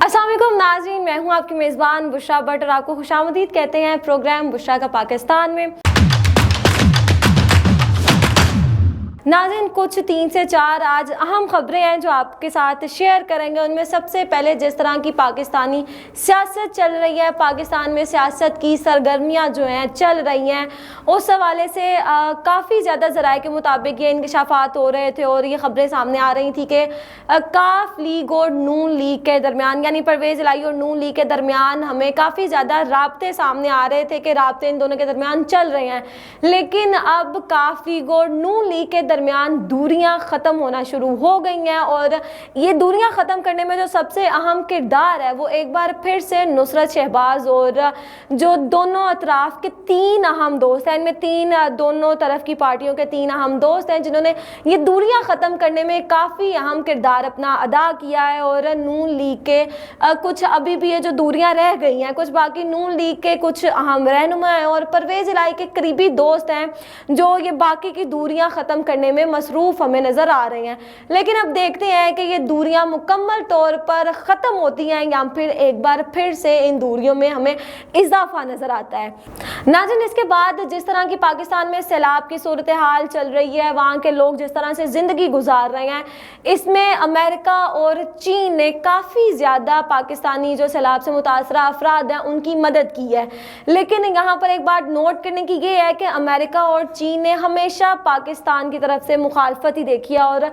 अस्सलाम वालेकुम नाज़रीन, मैं हूं आपकी मेज़बान बुशरा भट्ट और आपको खुशामदीद कहते हैं प्रोग्राम बुशरा का पाकिस्तान में। नाज़रीन, कुछ 3 से 4 आज अहम खबरें हैं जो आपके साथ शेयर करेंगे। उनमें सबसे पहले जिस तरह की पाकिस्तानी सियासत चल रही है, पाकिस्तान में सियासत की सरगर्मियां जो हैं चल रही हैं, उस हवाले से काफ़ी ज़्यादा ज़राए के मुताबिक ये इंकशाफात हो रहे थे और ये खबरें सामने आ रही थी कि काफ लीग और नून लीग के दरमियान, यानी परवेज़ इलाही और नून लीग के दरमियान हमें काफ़ी ज़्यादा राब्ते सामने आ रहे थे कि राब्ते इन दोनों के दरमियान चल रहे हैं। लेकिन अब काफ लीग और नून लीग के दरमियान दूरियां ख़त्म होना शुरू हो गई हैं और ये दूरियां ख़त्म करने में जो सबसे अहम किरदार है वो एक बार फिर से नुसरत शहबाज और जो दोनों अतराफ़ के 3 अहम दोस्त हैं, इनमें दोनों तरफ की पार्टियों के 3 अहम दोस्त हैं जिन्होंने ये दूरियां ख़त्म करने में काफ़ी अहम किरदार अपना अदा किया है। और नून लीग के कुछ अभी भी ये जो दूरियां रह गई हैं, कुछ बाकी नून लीग के कुछ अहम रहनुमा हैं और परवेज़ इलाही के करीबी दोस्त हैं जो ये बाकी की दूरियां ख़त्म करने में मसरूफ़ हमें नज़र आ रहे हैं। लेकिन अब देखते हैं कि ये दूरियां मुकम्मल तौर पर ख़त्म होती हैं या फिर एक बार फिर से इन दूरियों में हमें इजाफा नज़र आता है। नाज़रीन, इसके बाद जिस तरह की पाकिस्तान में सैलाब की सूरत हाल चल रही है, वहाँ के लोग जिस तरह से ज़िंदगी गुजार रहे हैं, इसमें अमेरिका और चीन ने काफ़ी ज़्यादा पाकिस्तानी जो सैलाब से मुतासरा अफराद हैं उनकी मदद की है। लेकिन यहाँ पर एक बात नोट करने की ये है कि अमेरिका और चीन ने हमेशा पाकिस्तान की तरफ से मुखालफत ही देखी है और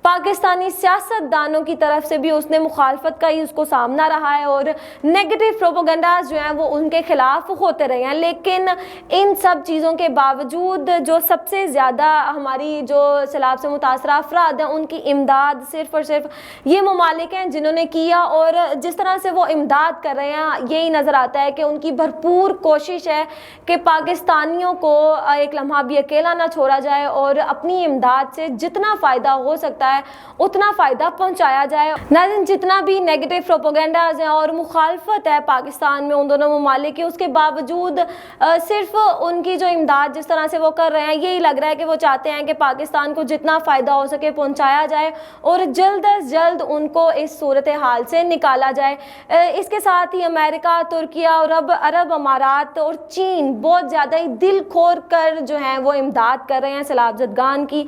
पाकिस्तानी सियासतदानों की तरफ से भी उसने मुखालफत का ही उसको सामना रहा है और नेगेटिव प्रोपोगंडाज जो हैं वो उनके खिलाफ होते रहे हैं। लेकिन इन सब चीज़ों के बावजूद जो सबसे ज़्यादा हमारी जो सैलाब से मुतासरा अफराद हैं उनकी इमदाद सिर्फ और सिर्फ ये ममालिक हैं जिन्होंने किया और जिस तरह से वो इमदाद कर रहे हैं यही नज़र आता है कि उनकी भरपूर कोशिश है कि पाकिस्तानियों को एक लम्हा भी अकेला ना छोड़ा जाए और अपनी इमदाद से जितना फ़ायदा हो सकता है उतना फ़ायदा पहुँचाया जाए। नाज़रीन, जितना भी नेगेटिव प्रोपोगंडाज हैं और मुखालफत है पाकिस्तान में उन दोनों ममालिक की, उसके बावजूद सिर्फ उनकी जो इमदाद जिस तरह से वो कर रहे हैं यही लग रहा है कि वो चाहते हैं कि पाकिस्तान को जितना फ़ायदा हो सके पहुँचाया जाए और जल्द अज जल्द उनको इस सूरत हाल से निकाला जाए। इसके साथ ही अमेरिका, तुर्किया और अब अरब अमारात और चीन बहुत ज़्यादा ही दिल खोर कर जो है वो इमदाद कर रहे हैं सैलाब ज़दगान की।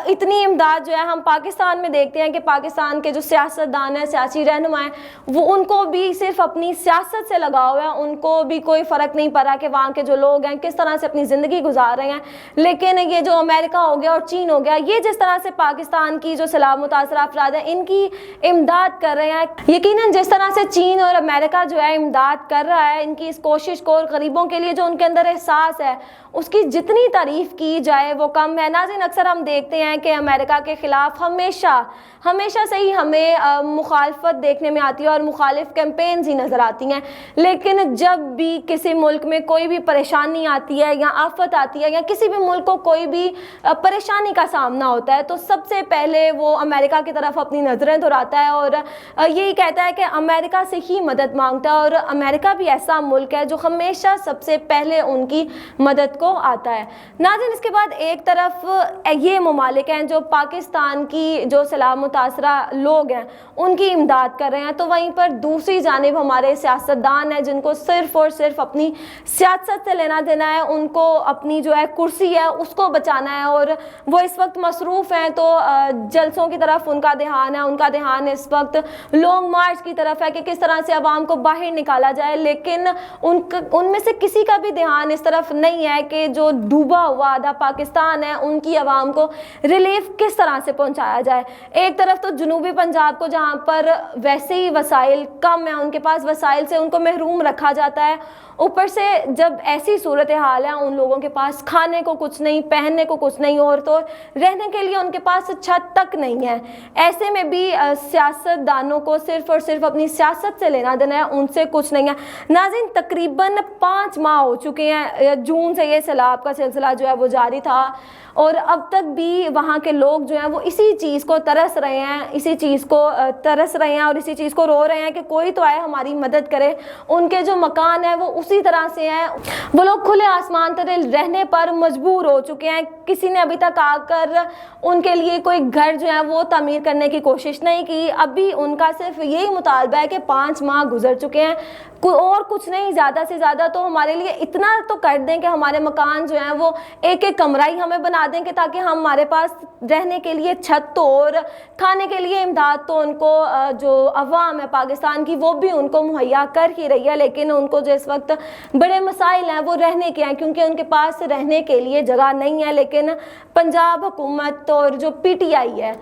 इतनी इमदाद जो है हम पाकिस्तान में देखते हैं कि पाकिस्तान के जो सियासतदान हैं, सियासी रहनुमा हैं, वो उनको भी सिर्फ अपनी सियासत से लगाव है, उनको भी कोई फ़र्क नहीं पड़ा कि वहाँ के जो लोग हैं किस तरह से अपनी ज़िंदगी गुजार रहे हैं। लेकिन ये जो अमेरिका हो गया और चीन हो गया, ये जिस तरह से पाकिस्तान की जो सैलाब मुतासरा अफराद हैं इनकी इमदाद कर रहे हैं, यकीनन जिस तरह से चीन और अमेरिका जो है इमदाद कर रहा है इनकी इस कोशिश को और गरीबों के लिए जो उनके अंदर एहसास है उसकी जितनी तारीफ़ की जाए वो कम है। नाज़रीन, अक्सर हम देखते हैं कि अमेरिका के ख़िलाफ़ हमेशा से ही हमें मुखालफत देखने में आती है और मुखालिफ कैंपेन्स ही नज़र आती हैं। लेकिन जब भी किसी मुल्क में कोई भी परेशानी आती है या आफत आती है या किसी भी मुल्क को कोई भी परेशानी का सामना होता है तो सबसे पहले वो अमेरिका की तरफ अपनी नज़रें दोहराता है और यही कहता है कि अमेरिका से ही मदद मांगता है और अमेरिका भी ऐसा मुल्क है जो हमेशा सबसे पहले उनकी मदद को आता है। नाज़रीन, इसके बाद एक तरफ ये ममालिक हैं जो पाकिस्तान की जो सैलाब मुतासरा लोग हैं उनकी इमदाद कर रहे हैं, तो वहीं पर दूसरी जानिब हमारे सियासतदान हैं जिनको सिर्फ और सिर्फ अपनी सियासत से लेना देना है, उनको अपनी जो है कुर्सी है उसको बचाना है और वो इस वक्त मसरूफ़ हैं। तो जलसों की तरफ उनका ध्यान इस वक्त लॉन्ग मार्च की तरफ है कि किस तरह से अवाम को बाहर निकाला जाए। लेकिन उनमें से किसी का भी ध्यान इस तरफ नहीं है कि जो डूबा हुआ आधा पाकिस्तान है उनकी आवाम को रिलीफ किस तरह से पहुंचाया जाए। एक तरफ तो जनूबी पंजाब को जहां पर वैसे ही वसाइल कम है, उनके पास वसाइल से उनको महरूम रखा जाता है, ऊपर से जब ऐसी सूरत हाल है उन लोगों के पास खाने को कुछ नहीं, पहनने को कुछ नहीं और तो रहने के लिए उनके पास छत तक नहीं है। ऐसे में भी सियासतदानों को सिर्फ और सिर्फ अपनी सियासत से लेना देना है, उनसे कुछ नहीं है। नाज़रीन, तकरीबन 5 माह हो चुके हैं, जून से ये सैलाब का सिलसिला जो है वो जारी था और अब تک بھی وہاں کے لوگ جو ہیں وہ اسی چیز کو ترس رہے ہیں اور اسی چیز کو رو رہے ہیں کہ کوئی تو آئے ہماری مدد کرے. ان کے جو مکان ہیں وہ اسی طرح سے ہیں, وہ لوگ کھلے آسمان تلے رہنے پر مجبور ہو چکے ہیں. کسی نے ابھی تک آ کر ان کے لیے کوئی گھر جو ہے وہ تعمیر کرنے کی کوشش نہیں کی. ابھی ان کا صرف یہی مطالبہ ہے کہ 5 ماہ گزر چکے ہیں, اور کچھ نہیں, زیادہ سے زیادہ تو ہمارے لیے اتنا تو کر دیں کہ ہمارے مکان جو ہیں وہ ایک کمرہ ہی ہمیں بنا دیں کہ تاکہ ہمارے پاس رہنے کے لیے چھت تو اور کھانے کے لیے امداد تو ان کو جو عوام ہے پاکستان کی وہ بھی ان کو مہیا کر ہی رہی ہے. لیکن ان کو جو اس وقت بڑے مسائل ہیں وہ رہنے کے ہیں, کیونکہ ان کے پاس رہنے کے لیے جگہ نہیں ہے. لیکن پنجاب حکومت اور جو PTI ہے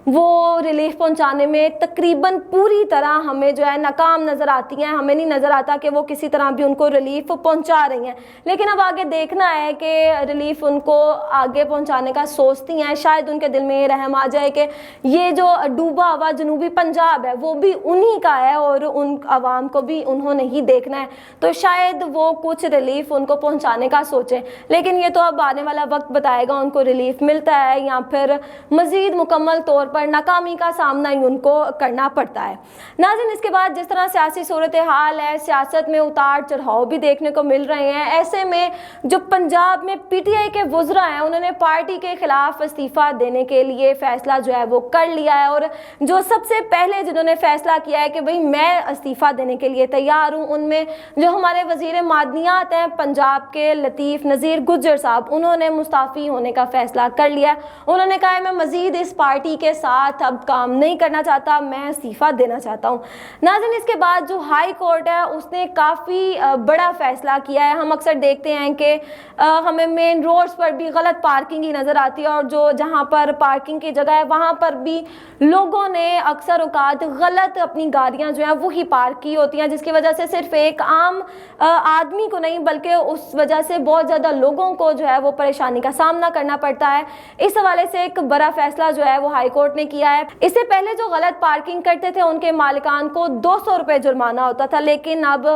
وہ ریلیف پہنچانے میں تقریباً پوری طرح ہمیں جو ہے ناکام نظر آتی ہیں. ہمیں نہیں نظر آتا کہ وہ کسی طرح بھی ان کو ریلیف پہنچا رہی ہیں. لیکن اب آگے دیکھنا ہے کہ ریلیف ان کو آگے پہنچانے کا سوچتی ہیں. شاید ان کے دل میں یہ رحم آ جائے کہ یہ جو ڈوبا ہوا جنوبی پنجاب ہے وہ بھی انہی کا ہے اور ان عوام کو بھی انہوں نے ہی دیکھنا ہے, تو شاید وہ کچھ ریلیف ان کو پہنچانے کا سوچیں. لیکن یہ تو اب آنے والا وقت بتائے گا ان کو ریلیف ملتا ہے یا پھر مزید مکمل طور پر ناکامی کا سامنا ہی ان کو کرنا پڑتا ہے. ناظرین, اس کے بعد جس طرح سیاسی صورتحال ہے, سیاست میں اتار چڑھاؤ بھی دیکھنے کو مل رہے ہیں. ایسے میں جو پنجاب میں PTI کے وزراء ہیں انہوں نے پارٹی کے خلاف استعفیٰ دینے کے لیے فیصلہ جو ہے وہ کر لیا ہے. اور جو سب سے پہلے جنہوں نے فیصلہ کیا ہے کہ بھئی میں استعفیٰ دینے کے لیے تیار ہوں, ان میں جو ہمارے وزیر معدنیات ہیں پنجاب کے لطیف نذیر گجر صاحب, انہوں نے مستعفی ہونے کا فیصلہ کر لیا. انہوں نے کہا ہے میں مزید اس پارٹی کے ساتھ اب کام نہیں کرنا چاہتا, میں استعفیٰ دینا چاہتا ہوں. ناظرین, اس کے بعد جو ہائی کورٹ ہے اس نے کافی بڑا فیصلہ کیا ہے. ہم اکثر دیکھتے ہیں کہ ہمیں مین روڈز پر بھی غلط پارکنگ ہی نظر آتی ہے, اور جو جہاں پر پارکنگ کی جگہ ہے وہاں پر بھی لوگوں نے اکثر اوقات غلط اپنی گاڑیاں جو ہیں وہی پارک کی ہوتی ہیں, جس کی وجہ سے صرف ایک عام آدمی کو نہیں بلکہ اس وجہ سے بہت زیادہ لوگوں کو جو ہے وہ پریشانی کا سامنا کرنا پڑتا ہے. اس حوالے سے ایک بڑا فیصلہ جو ہے وہ ہائی کورٹ نے کیا ہے. اس سے پہلے جو غلط پارکنگ کرتے تھے ان کے مالکان کو 200 روپے جرمانہ ہوتا تھا, لیکن اب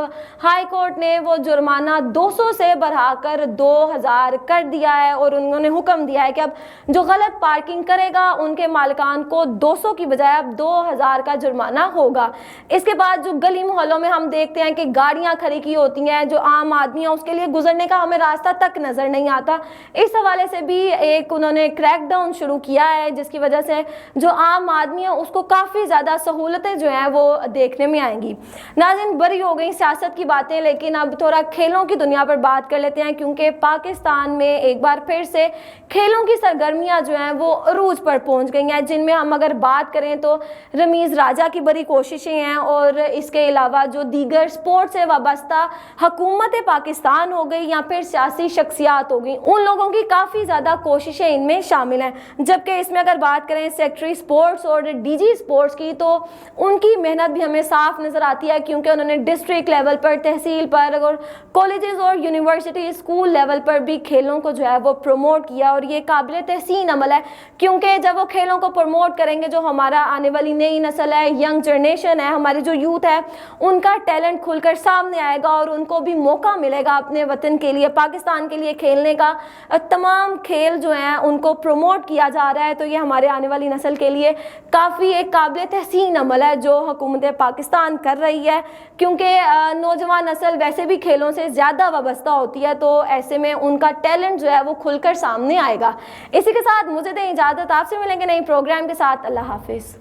ہائی کورٹ نے وہ جرمانہ 200 سے بڑھا کر 2000 کر دیا ہے, اور انہوں نے حکم دیا ہے کہ اب جو غلط پارکنگ کرے گا ان کے مالکان کو 200 کی بجائے اب 2000 کا جرمانہ ہوگا. اس کے بعد جو گلی محلوں میں ہم دیکھتے ہیں کہ گاڑیاں کھڑی کی ہوتی ہیں, جو عام آدمی ہیں اس کے لیے گزرنے کا ہمیں راستہ تک نظر نہیں آتا. اس حوالے سے بھی ایک انہوں نے کریک ڈاؤن شروع کیا ہے, جس کی وجہ سے جو عام آدمی ہے اس کو کافی زیادہ سہولتیں جو ہیں وہ دیکھنے میں آئیں گی. ناظرین, بڑی ہو گئی سیاست کی باتیں, لیکن اب تھوڑا کھیلوں کی دنیا پر بات کر لیتے ہیں, کیونکہ پاکستان میں ایک بار پھر سے کھیلوں کی سرگرمیاں جو ہیں وہ عروج پر پہنچ گئی ہیں, جن میں ہم اگر بات کریں تو رمیز راجہ کی بڑی کوششیں ہیں, اور اس کے علاوہ جو دیگر سپورٹ سے وابستہ حکومت پاکستان ہو گئی یا پھر سیاسی شخصیات ہو گئی, ان لوگوں کی کافی زیادہ کوششیں ان میں شامل ہیں. جبکہ اس میں اگر بات کریں سیکٹری سپورٹس اور DG سپورٹس کی, تو ان کی محنت بھی ہمیں صاف نظر آتی ہے, کیونکہ انہوں نے ڈسٹرکٹ لیول پر, تحصیل پر اور کالجز اور یونیورسٹی اسکول لیول پر بھی کھیلوں کو جو ہے وہ پروموٹ کیا. اور یہ قابل تحسین عمل ہے, کیونکہ جب وہ کھیلوں کو پروموٹ کریں گے, جو ہمارا آنے والی نئی نسل ہے, ینگ جنریشن ہے, ہماری جو یوتھ ہے, ان کا ٹیلنٹ کھل کر سامنے آئے گا اور ان کو بھی موقع ملے گا اپنے وطن کے لیے, پاکستان کے لیے کھیلنے کا. تمام کھیل جو ہیں ان کو پروموٹ کیا جا رہا ہے, تو یہ ہمارے آنے والی نسل کے لیے کافی ایک قابل تحسین عمل ہے جو حکومت پاکستان کر رہی ہے, کیونکہ نوجوان نسل ویسے بھی کھیلوں سے زیادہ وابستہ ہوتی ہے, تو ایسے میں ان کا ٹیلنٹ جو ہے وہ کھل کر سامنے آئے گا. اسی کے ساتھ مجھے دیں اجازت, آپ سے ملیں گے نئی پروگرام کے ساتھ. اللہ حافظ.